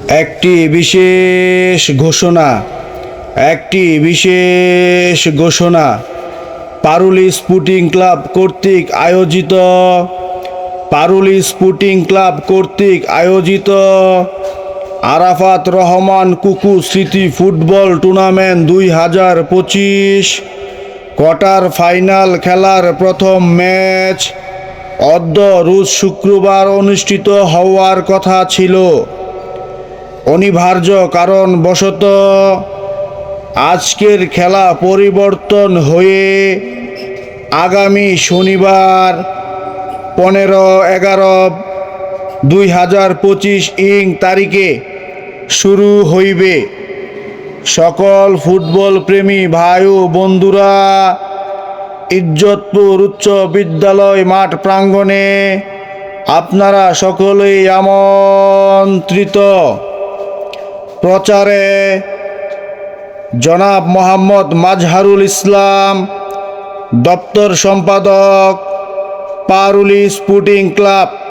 একটি বিশেষ ঘোষণা পারুলি স্পোর্টিং ক্লাব কর্তৃক আয়োজিত আরাফাত রহমান কুকু স্মৃতি ফুটবল টুর্নামেন্ট 2025 কোয়ার্টার ফাইনাল খেলার প্রথম ম্যাচ রোজ শুক্রবার অনুষ্ঠিত হওয়ার কথা ছিল। অনিবার্য কারণবশত আজকের খেলা পরিবর্তন হয়ে আগামী শনিবার 15/11/2025 তারিখে শুরু হইবে। সকল ফুটবল প্রেমী ভাই ও বন্ধুরা ইজ্জতপুর উচ্চ বিদ্যালয় মাঠ প্রাঙ্গণে আপনারা সকলেই আমন্ত্রিত। প্রচারে জনাব মোহাম্মদ মাজহারুল ইসলাম, দপ্তর সম্পাদক, পারুলি স্পোর্টিং ক্লাব।